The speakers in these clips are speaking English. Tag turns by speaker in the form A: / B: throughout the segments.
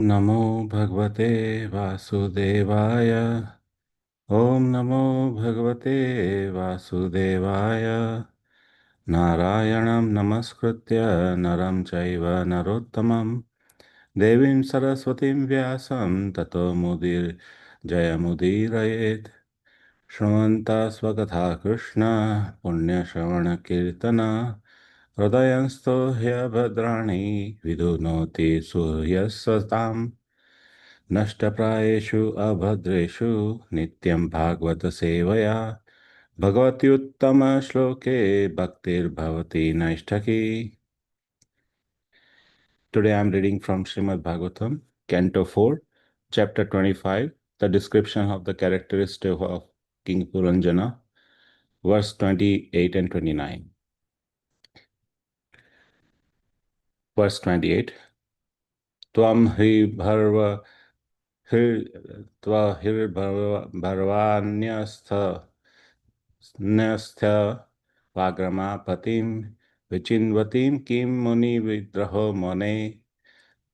A: नमो भगवते वासुदेवाय। ओम नमो भगवते वासुदेवाय। नारायणं नमस्कृत्य नरं चैव नरोत्तमं देवीं सरस्वतीं व्यासं ततो जयमुदीरयेत्। शृण्वन्तः स्वकथा कृष्ण पुण्यश्रवणकीर्तन हृदयंस्थो ह्यभद्राणि विदुनोति सूर्यस्वताम्। नष्टप्रायेषु अभद्रेषु नित्यं भागवत सेवया भगवत्युत्तमश्लोके भक्तिर्भवति नैष्ठकी. Today I am reading from Srimad Bhagavatam, Canto 4, Chapter 25, the description of the characteristic of King Puranjana, verse 28 and 29. Verse 28. Tvam hi bharva hir tva hir bharvanyastha न्यस्थ वाग्रमापतिं विचिन्वतीं किं मुनिविद्रहो मुने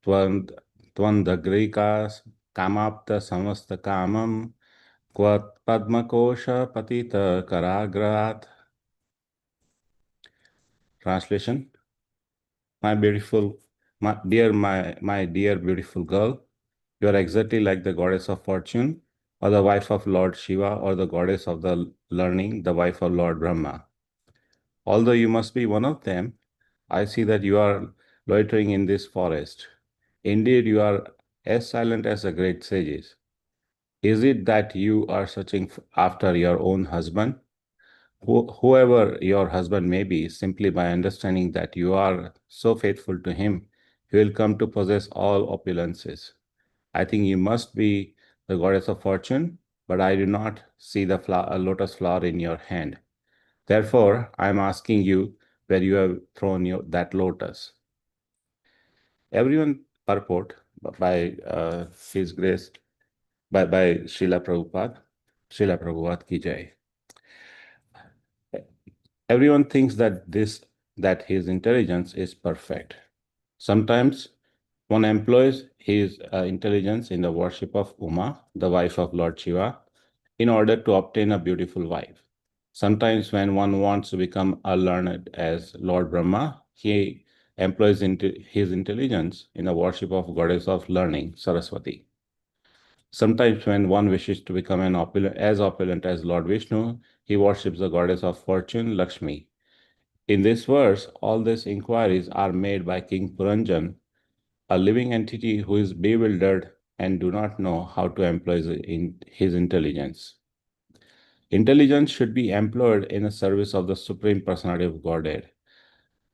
A: त्वन्दग्रीका कामाप्तसमस्तकामं क्व पद्मकोशपतितकराग्रात्. Translation. My beautiful, my dear beautiful girl, you are exactly like the goddess of fortune, or the wife of Lord Shiva, or the goddess of the learning, the wife of Lord Brahma. Although you must be one of them, I see that you are loitering in this forest. Indeed, you are as silent as the great sages. Is it that you are searching after your own husband? Whoever your husband may be, simply by understanding that you are so faithful to him, he will come to possess all opulences. I think you must be the goddess of fortune, but I do not see the lotus flower in your hand. Therefore, I am asking you where you have thrown that lotus. Everyone purport by His Grace, by Srila Prabhupada. Srila Prabhupada ki jai. Everyone thinks that his intelligence is perfect. Sometimes one employs his intelligence in the worship of Uma, the wife of Lord Shiva, in order to obtain a beautiful wife. Sometimes when one wants to become as learned as Lord Brahma, he employs his intelligence in the worship of goddess of learning, Saraswati. Sometimes when one wishes to become as opulent as Lord Vishnu, he worships the goddess of fortune, Lakshmi. In this verse, all these inquiries are made by King Puranjan, a living entity who is bewildered and do not know how to employ his intelligence. Intelligence should be employed in the service of the Supreme Personality of Godhead.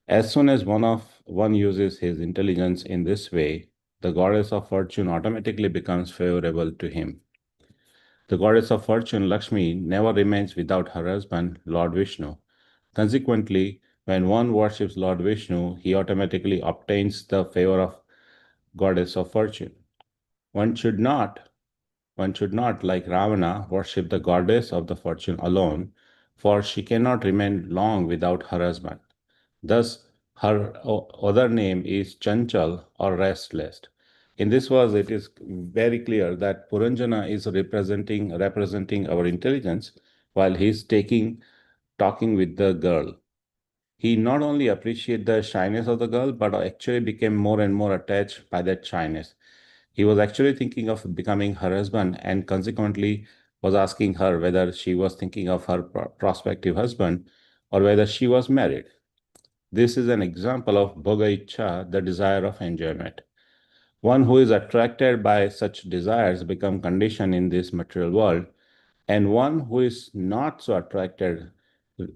A: As soon as one uses his intelligence in this way, the goddess of fortune automatically becomes favorable to him. The goddess of fortune, Lakshmi, never remains without her husband, Lord Vishnu. Consequently, when one worships Lord Vishnu, he automatically obtains the favor of goddess of fortune. One should not, like Ravana, worship the goddess of the fortune alone, for she cannot remain long without her husband. Thus, her other name is Chanchal or restless. In this verse, it is very clear that Puranjana is representing our intelligence while he is talking with the girl. He not only appreciated the shyness of the girl, but actually became more and more attached by that shyness. He was actually thinking of becoming her husband and consequently was asking her whether she was thinking of her prospective husband or whether she was married. This is an example of bhoga ichcha, the desire of enjoyment. One who is attracted by such desires become conditioned in this material world, and one who is not so attracted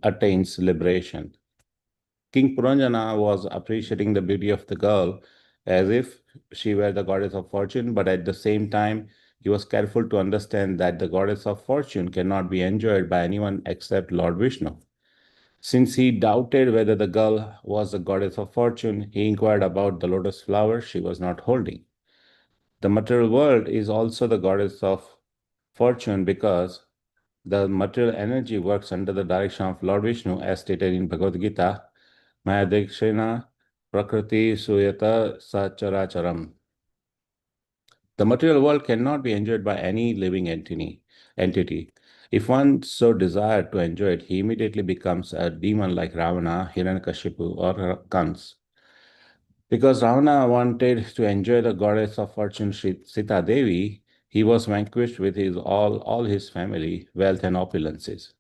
A: attains liberation. King Puranjana was appreciating the beauty of the girl as if she were the goddess of fortune, but at the same time, he was careful to understand that the goddess of fortune cannot be enjoyed by anyone except Lord Vishnu. Since he doubted whether the girl was the goddess of fortune, he inquired about the lotus flower she was not holding. The material world is also the goddess of fortune because the material energy works under the direction of Lord Vishnu, as stated in Bhagavad Gita, Mayadekshena Prakriti Suyata Sacharacharam. The material world cannot be enjoyed by any living entity. If one so desired to enjoy it, he immediately becomes a demon like Ravana, Hiranyakashipu, or Kans. Because Ravana wanted to enjoy the goddess of fortune, Sita Devi, he was vanquished with all his family, wealth, and opulences.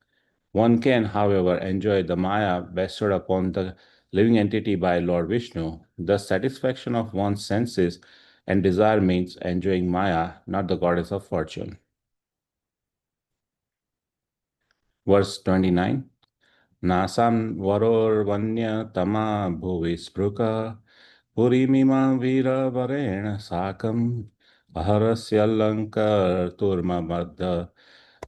A: One can, however, enjoy the Maya bestowed upon the living entity by Lord Vishnu. The satisfaction of one's senses and desire means enjoying Maya, not the goddess of fortune. Verse 29. Nasam varor tama bhuvi spruka purimima vira varena sakam aharasya lankar turma madda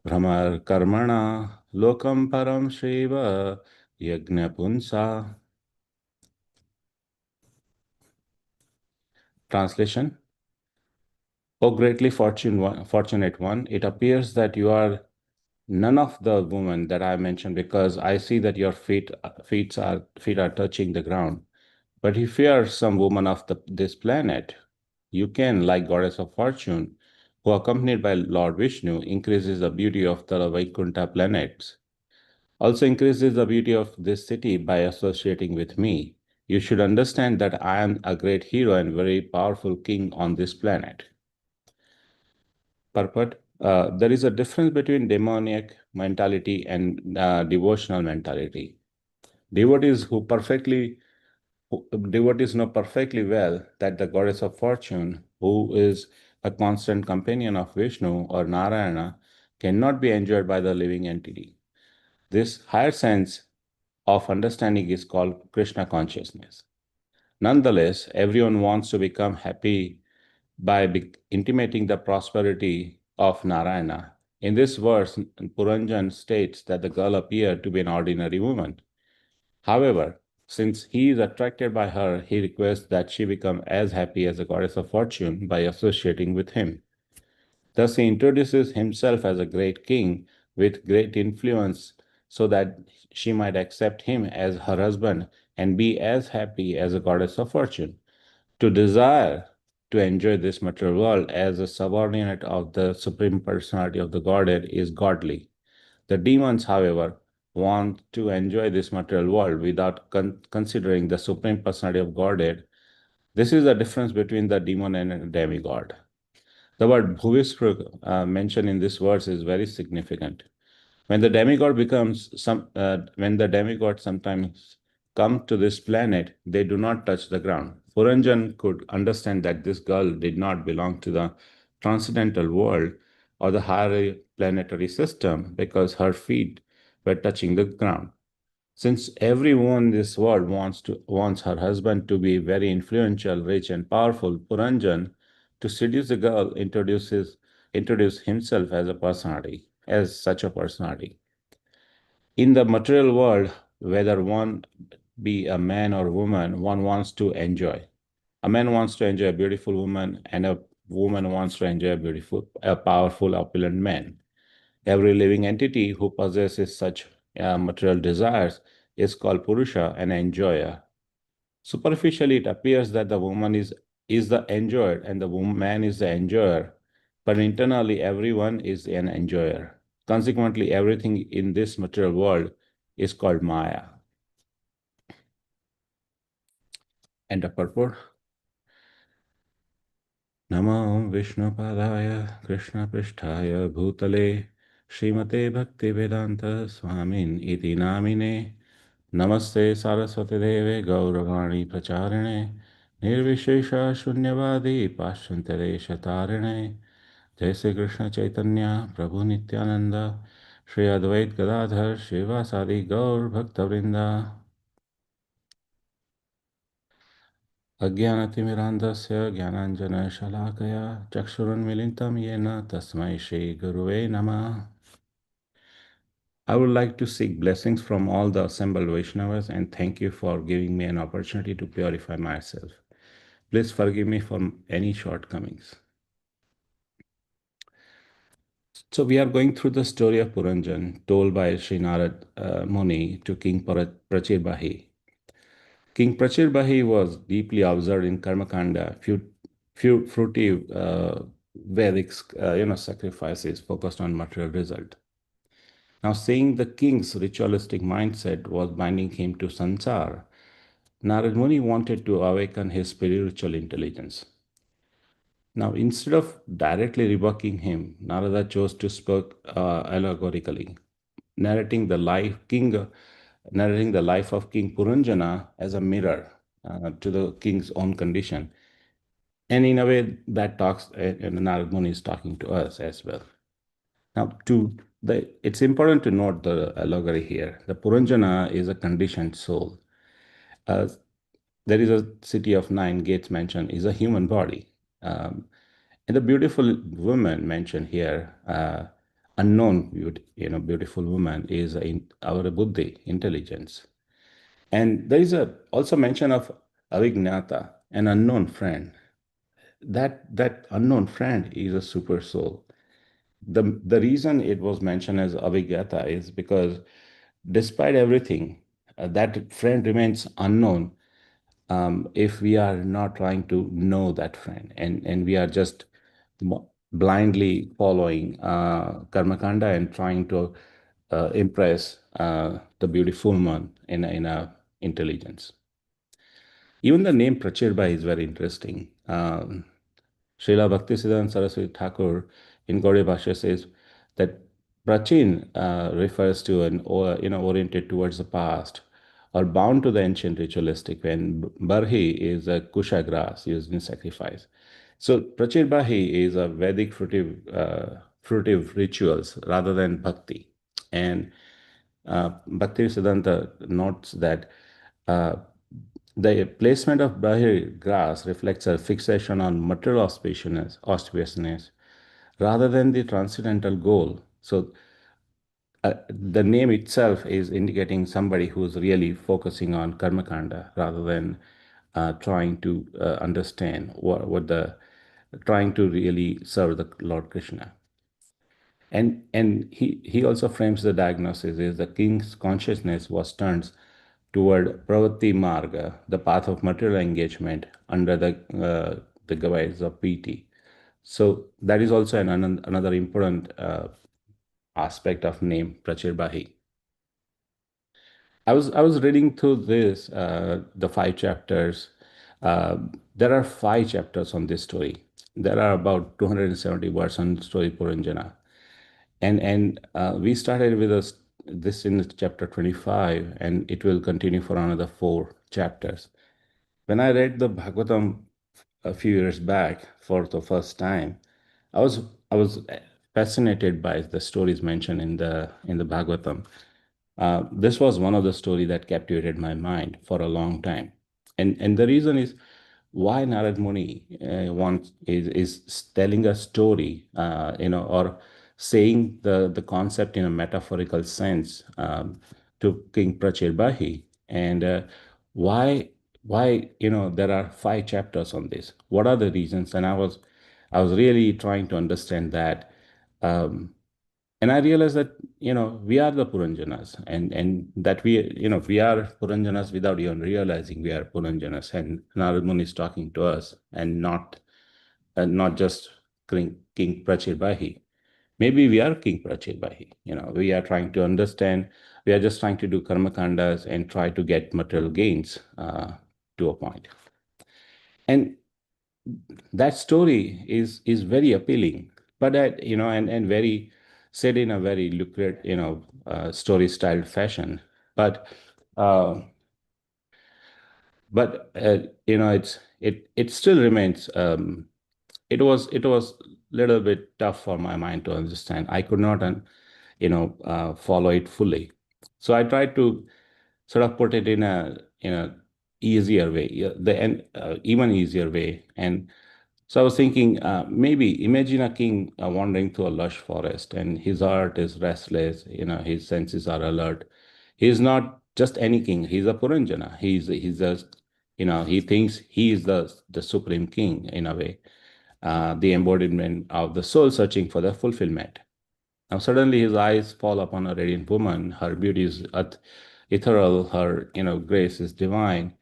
A: Brahmar karmana lokam param shiva yajna punsa. Translation. O greatly fortunate one, it appears that you are none of the women that I mentioned, because I see that your feet are touching the ground. But if you are some woman of this planet, you can, like goddess of fortune, who accompanied by Lord Vishnu, increases the beauty of the Vaikuntha planets. Also increases the beauty of this city by associating with me. You should understand that I am a great hero and very powerful king on this planet. Purport. There is a difference between demoniac mentality and devotional mentality. Devotees who perfectly Devotees know perfectly well that the goddess of fortune, who is a constant companion of Vishnu or Narayana, cannot be enjoyed by the living entity. This higher sense of understanding is called Krishna consciousness. Nonetheless, everyone wants to become happy by intimating the prosperity of Narayana. In this verse, Puranjan states that the girl appeared to be an ordinary woman. However, since he is attracted by her, he requests that she become as happy as the goddess of fortune by associating with him. Thus, he introduces himself as a great king with great influence so that she might accept him as her husband and be as happy as a goddess of fortune. To desire to enjoy this material world as a subordinate of the Supreme Personality of the Godhead is godly. The demons, however, want to enjoy this material world without considering the Supreme Personality of Godhead. This is the difference between the demon and a demigod. The word bhuvispra mentioned in this verse is very significant. When the demigod sometimes come to this planet, they do not touch the ground. Puranjan could understand that this girl did not belong to the transcendental world or the higher planetary system because her feet were touching the ground. Since every woman in this world wants her husband to be very influential, rich, and powerful, Puranjan, to seduce the girl, introduce himself as a personality, as such a personality. In the material world, whether one be a man or woman, one wants to enjoy. A man wants to enjoy a beautiful woman, and a woman wants to enjoy a powerful, opulent man. Every living entity who possesses such material desires is called Purusha, an enjoyer. Superficially, it appears that the woman is the enjoyed and the man is the enjoyer, but internally, everyone is an enjoyer. Consequently, everything in this material world is called Maya. And the purport. Namo Vishnupadaya Krishna Pristhaya Bhutale Srimate Bhaktivedanta Swamin Iti Namine Namaste Saraswati Deve Gauravani Pracharine Nirvishesha Shunyavadi Pashantare Shatarine Jai Sri Krishna Chaitanya Prabhu Nityananda Shri Advait Gadadhar Shivasadi Gaur Bhaktavrinda अज्ञानतिमिरान्धस्य ज्ञानाञ्जनशलाकया चक्षुरुन्मिलितं येन तस्मै श्रीगुरुवे नमः. I would like to seek blessings from all the assembled Vaishnavas and thank you for giving me an opportunity to purify myself. Please forgive me for any shortcomings. So we are going through the story of Puranjan told by Sri Narad Muni to King Prachir Bahi. King Prachir Bahi was deeply observed in Karmakanda, fruitive Vedic, sacrifices focused on material result. Now, seeing the king's ritualistic mindset was binding him to Sansar, Narad Muni wanted to awaken his spiritual intelligence. Now, instead of directly rebuking him, Narada chose to speak allegorically, narrating the life king, narrating the life of King Puranjana as a mirror to the king's own condition, and in a way that talks, and Narad Muni is talking to us as well. Now, it's important to note the allegory here. The Puranjana is a conditioned soul. Uh, there is a city of nine gates mentioned is a human body. Um, and the beautiful woman mentioned here, unknown, beautiful woman is in our buddhi, intelligence. And there is also mention of avignata, an unknown friend. That unknown friend is a super soul. The reason it was mentioned as avignata is because despite everything, that friend remains unknown if we are not trying to know that friend, and we are just blindly following karmakanda and trying to impress the beautiful one in a intelligence. Even the name Prachirba is very interesting. Srila Bhaktisiddhanta Saraswati Thakur in Gaudiya Bhashya says that Prachin refers to an oriented towards the past or bound to the ancient ritualistic, when Barhi is a kusha grass used in sacrifice. So Prachir Bahi is a Vedic fruitive rituals rather than bhakti. And Bhakti Siddhanta notes that uh, the placement of Bahir grass reflects a fixation on material auspiciousness rather than the transcendental goal. So the name itself is indicating somebody who's really focusing on karmakanda rather than trying to understand trying to really serve the Lord Krishna. And he also frames the diagnosis is the king's consciousness was turned toward pravati marga, the path of material engagement under the guise of PT. So that is also another important aspect of name Prachir Bahi. I was reading through this the five chapters. Uh, there are five chapters on this story. There are about 270 words on story Puranjana, and we started with this in chapter 25, and it will continue for another four chapters. When I read the Bhagavatam a few years back for the first time, I was I was fascinated by the stories mentioned in the Bhagavatam. This was one of the story that captivated my mind for a long time, and the reason is why Narad Muni wants is telling a story, or saying the concept in a metaphorical sense to King Prachir Bahi, and why there are five chapters on this. What are the reasons? And I was really trying to understand that. Um, and I realized that we are the Puranjanas, and that we are Puranjanas without even realizing we are Puranjanas, and Narad Muni is talking to us, and not just King Prachir Bahi. Maybe we are King Prachir Bahi. We are trying to understand. We are just trying to do karma kandas and try to get material gains to a point. And that story is very appealing, but and very said in a very lucrative story style fashion, but uh, it still remains it was little bit tough for my mind to understand. I could not follow it fully, so I tried to sort of put it in a easier way, yeah, even easier way. And so I was thinking, maybe imagine a king wandering through a lush forest, and his heart is restless. His senses are alert. He's not just any king. He's a Puranjana. He's a, he thinks he is the supreme king in a way, the embodiment of the soul searching for the fulfillment. Now suddenly his eyes fall upon a radiant woman. Her beauty is ethereal. Her grace is divine,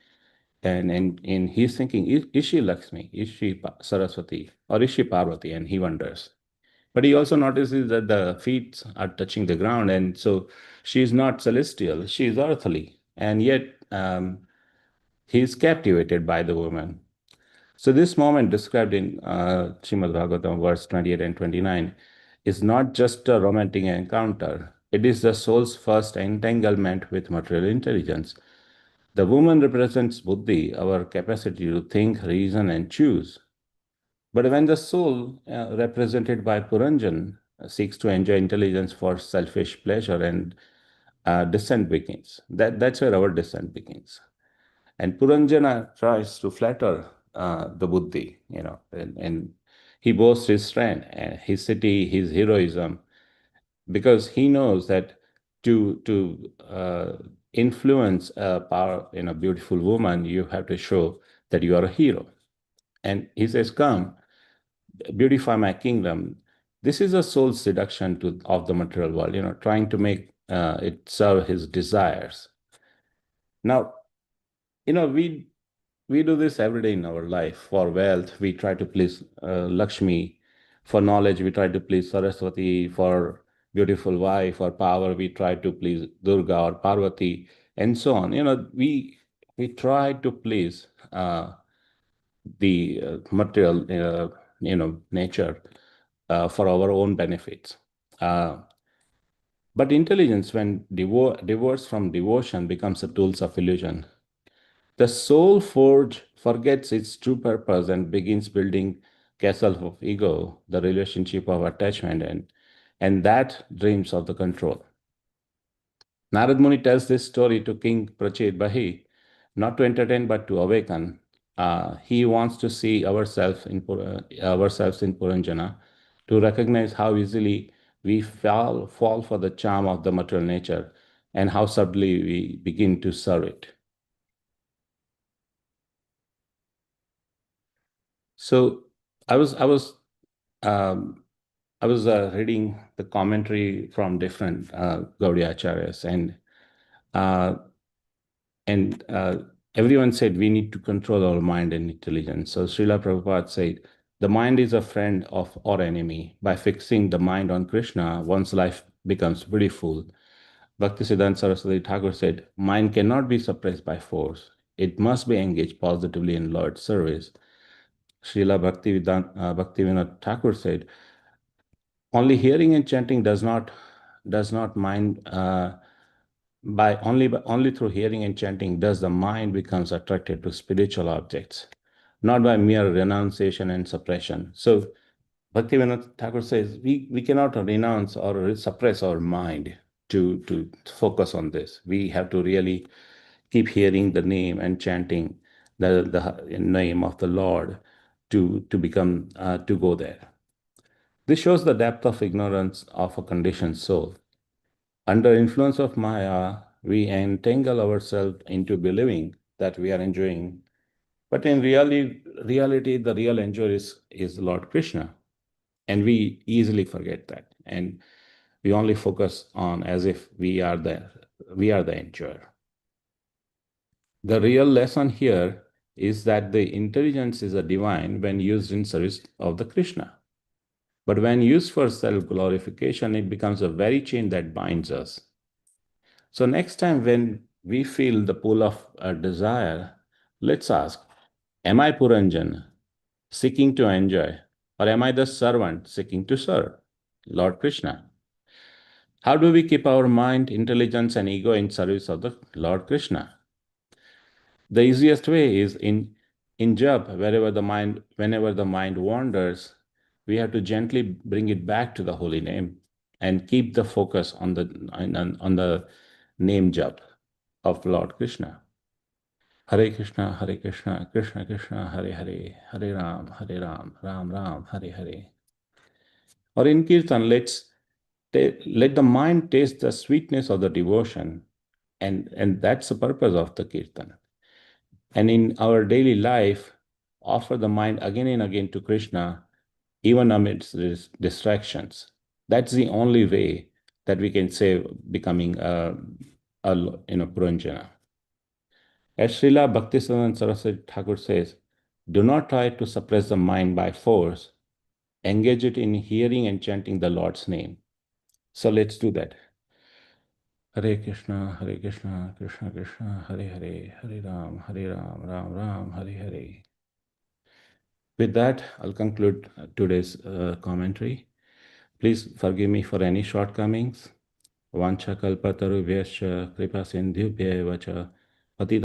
A: And he's thinking, is she Lakshmi? Is she Saraswati? Or is she Parvati? And he wonders. But he also notices that the feet are touching the ground, and so she is not celestial, she is earthly. And yet he is captivated by the woman. So this moment described in Srimad Bhagavatam, verse 28 and 29, is not just a romantic encounter. It is the soul's first entanglement with material intelligence. The woman represents buddhi, our capacity to think, reason, and choose. But when the soul, represented by Puranjan, seeks to enjoy intelligence for selfish pleasure, and descent begins. That's where our descent begins. And Puranjana tries to flatter the buddhi, and he boasts his strength, and his city, his heroism, because he knows that to influence a power in a beautiful woman, you have to show that you are a hero. And he says, "Come, beautify my kingdom." This is a soul seduction of the material world, trying to make it serve his desires. Now, we do this every day in our life. For wealth, we try to please Lakshmi. For knowledge, we try to please Saraswati. For beautiful wife or power, we try to please Durga or Parvati, and so on. We try to please the material, nature for our own benefits. But intelligence, when divorced from devotion, becomes a tool of illusion. The soul forge forgets its true purpose and begins building castle of ego, the relationship of attachment, and that dreams of the control. Narad Muni tells this story to King Prachit Bahi, not to entertain but to awaken. He wants to see ourselves in Puranjana, to recognize how easily we fall for the charm of the material nature, and how subtly we begin to serve it. So I was I was um, I was reading the commentary from different Gaudiya acharyas, uh, and everyone said we need to control our mind and intelligence. So Srila Prabhupada said, the mind is a friend of or enemy. By fixing the mind on Krishna, one's life becomes beautiful. Bhaktisiddhanta Saraswati Thakur said, mind cannot be suppressed by force. It must be engaged positively in Lord's service. Srila Bhaktivinoda Thakur said, only hearing and chanting does not mind only through hearing and chanting does the mind becomes attracted to spiritual objects, not by mere renunciation and suppression. So Bhaktivinoda Thakur says we cannot renounce or suppress our mind to focus on this. We have to really keep hearing the name and chanting the name of the Lord to become to go there. This shows the depth of ignorance of a conditioned soul. Under influence of Maya, we entangle ourselves into believing that we are enjoying, but in reality, the real enjoyer is Lord Krishna, and we easily forget that, and we only focus on as if we are the enjoyer. The real lesson here is that the intelligence is a divine when used in service of the Krishna. But when used for self-glorification, it becomes a very chain that binds us. So next time when we feel the pull of a desire, let's ask, am I Puranjan, seeking to enjoy, or am I the servant seeking to serve? Lord Krishna. How do we keep our mind, intelligence, and ego in service of the Lord Krishna? The easiest way is in jap, whenever the mind wanders, we have to gently bring it back to the holy name and keep the focus on the name jap of Lord Krishna. Hare Krishna, Hare Krishna, Krishna Krishna, Hare Hare, Hare Ram, Ram Ram, Hare Hare. Or in Kirtan, let the mind taste the sweetness of the devotion, and that's the purpose of the Kirtan. And in our daily life, offer the mind again and again to Krishna, even amidst these distractions. That's the only way that we can say becoming a Puranjana. As Srila Bhaktisiddhanta Saraswati Thakur says, do not try to suppress the mind by force. Engage it in hearing and chanting the Lord's name. So let's do that. Hare Krishna, Krishna Krishna, Hare Hare, Hare Ram, Ram Ram, Hare Hare. With that, I'll conclude today's commentary. Please forgive me for any shortcomings. Vancha kalpataru vyascha kripa sindhubhya vacha